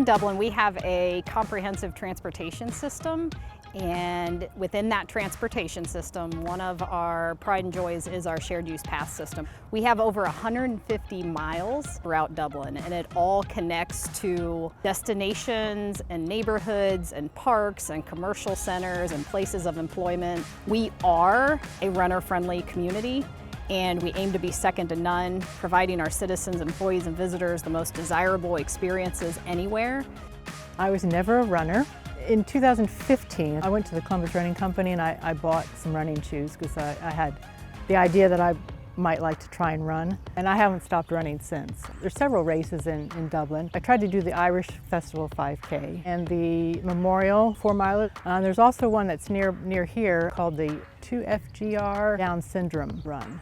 In Dublin, we have a comprehensive transportation system, and within that transportation system, one of our pride and joys is our shared use pass system. We have over 150 miles throughout Dublin, and it all connects to destinations and neighborhoods and parks and commercial centers and places of employment. We are a runner-friendly community, and we aim to be second to none, providing our citizens, employees, and visitors the most desirable experiences anywhere. I was never a runner. In 2015, I went to the Columbus Running Company and I bought some running shoes because I had the idea that I might like to try and run, and I haven't stopped running since. There's several races in Dublin. I tried to do the Irish Festival 5K and the Memorial 4-miler. There's also one that's near here called the 2FGR Down Syndrome Run.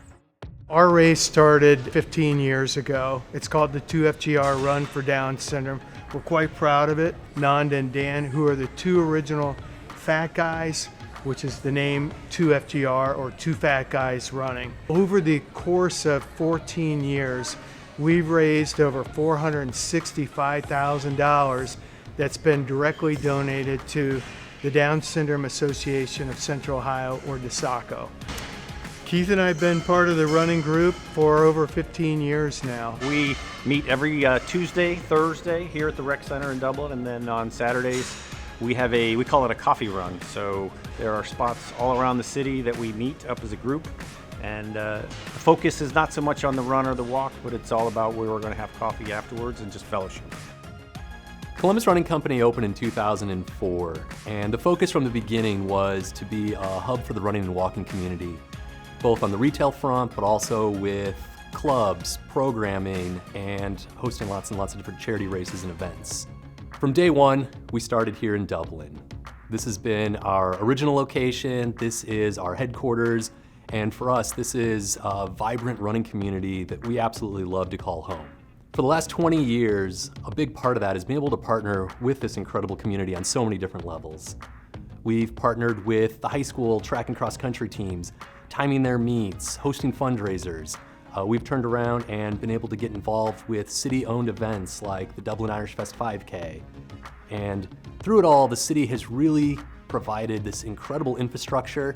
Our race started 15 years ago. It's called the 2FGR Run for Down Syndrome. We're quite proud of it. Nanda and Dan, who are the two original fat guys, which is the name 2FGR, or Two Fat Guys Running. Over the course of 14 years, we've raised over $465,000 that's been directly donated to the Down Syndrome Association of Central Ohio, or DSACO. Keith and I have been part of the running group for over 15 years now. We meet every Tuesday, Thursday here at the Rec Center in Dublin, and then on Saturdays we call it a coffee run. So there are spots all around the city that we meet up as a group, and the focus is not so much on the run or the walk, but it's all about where we're going to have coffee afterwards and just fellowship. Columbus Running Company opened in 2004, and the focus from the beginning was to be a hub for the running and walking community, both on the retail front, but also with clubs, programming, and hosting lots and lots of different charity races and events. From day one, we started here in Dublin. This has been our original location, this is our headquarters, and for us, this is a vibrant running community that we absolutely love to call home. For the last 20 years, a big part of that is being able to partner with this incredible community on so many different levels. We've partnered with the high school track and cross country teams, timing their meets, hosting fundraisers. We've turned around and been able to get involved with city-owned events like the Dublin Irish Fest 5K. And through it all, the city has really provided this incredible infrastructure,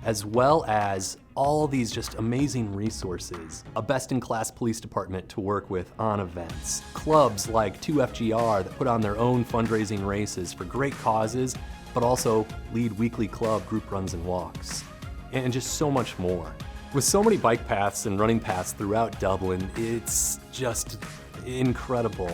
as well as all these just amazing resources. A best-in-class police department to work with on events. Clubs like 2FGR that put on their own fundraising races for great causes, but also lead weekly club group runs and walks. And just so much more. With so many bike paths and running paths throughout Dublin, it's just incredible.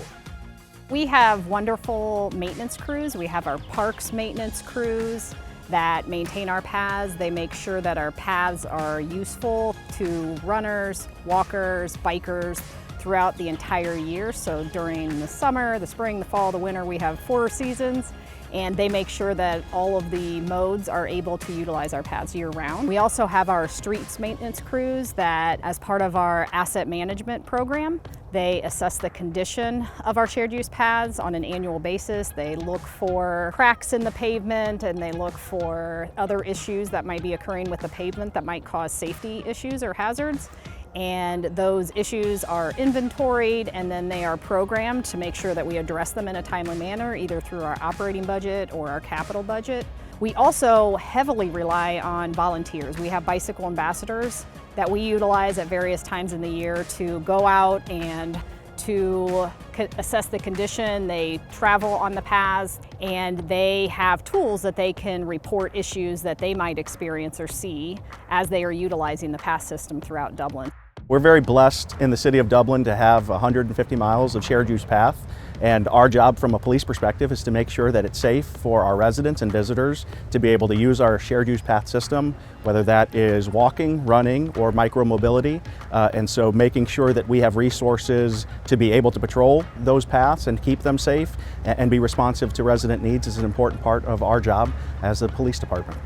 We have wonderful maintenance crews. We have our parks maintenance crews that maintain our paths. They make sure that our paths are useful to runners, walkers, bikers throughout the entire year. So during the summer, the spring, the fall, the winter, we have 4 seasons, and they make sure that all of the modes are able to utilize our paths year-round. We also have our streets maintenance crews that, as part of our asset management program, they assess the condition of our shared use paths on an annual basis. They look for cracks in the pavement, and they look for other issues that might be occurring with the pavement that might cause safety issues or hazards. And those issues are inventoried, and then they are programmed to make sure that we address them in a timely manner, either through our operating budget or our capital budget. We also heavily rely on volunteers. We have bicycle ambassadors that we utilize at various times in the year to go out and to assess the condition. They travel on the paths, and they have tools that they can report issues that they might experience or see as they are utilizing the path system throughout Dublin. We're very blessed in the city of Dublin to have 150 miles of shared use path, and our job from a police perspective is to make sure that it's safe for our residents and visitors to be able to use our shared use path system, whether that is walking, running, or micro-mobility. And so making sure that we have resources to be able to patrol those paths and keep them safe and be responsive to resident needs is an important part of our job as the police department.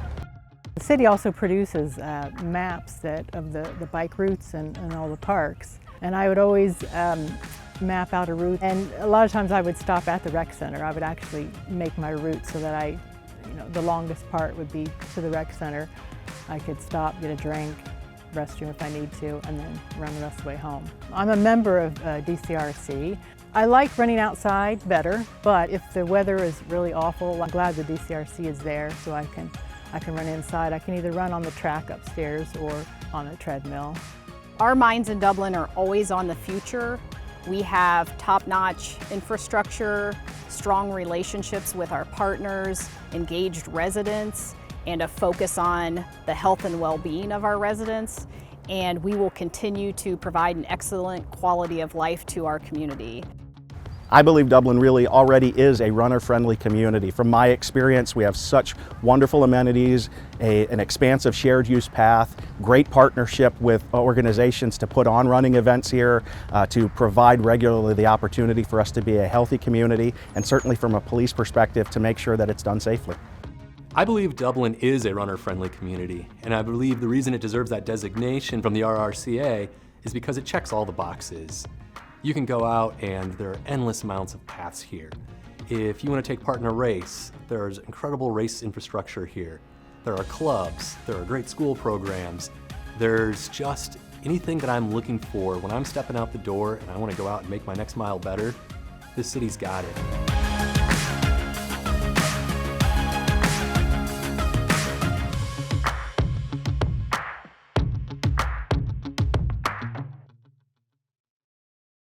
The city also produces maps of the bike routes and all the parks. And I would always map out a route, and a lot of times I would stop at the rec center. I would actually make my route so that the longest part would be to the rec center. I could stop, get a drink, restroom if I need to, and then run the rest of the way home. I'm a member of DCRC. I like running outside better, but if the weather is really awful, I'm glad the DCRC is there so I can run inside. I can either run on the track upstairs or on a treadmill. Our minds in Dublin are always on the future. We have top-notch infrastructure, strong relationships with our partners, engaged residents, and a focus on the health and well-being of our residents. And we will continue to provide an excellent quality of life to our community. I believe Dublin really already is a runner-friendly community. From my experience, we have such wonderful amenities, an expansive shared use path, great partnership with organizations to put on running events here, to provide regularly the opportunity for us to be a healthy community, and certainly from a police perspective to make sure that it's done safely. I believe Dublin is a runner-friendly community, and I believe the reason it deserves that designation from the RRCA is because it checks all the boxes. You can go out and there are endless amounts of paths here. If you want to take part in a race, there's incredible race infrastructure here. There are clubs, there are great school programs. There's just anything that I'm looking for when I'm stepping out the door and I want to go out and make my next mile better. This city's got it.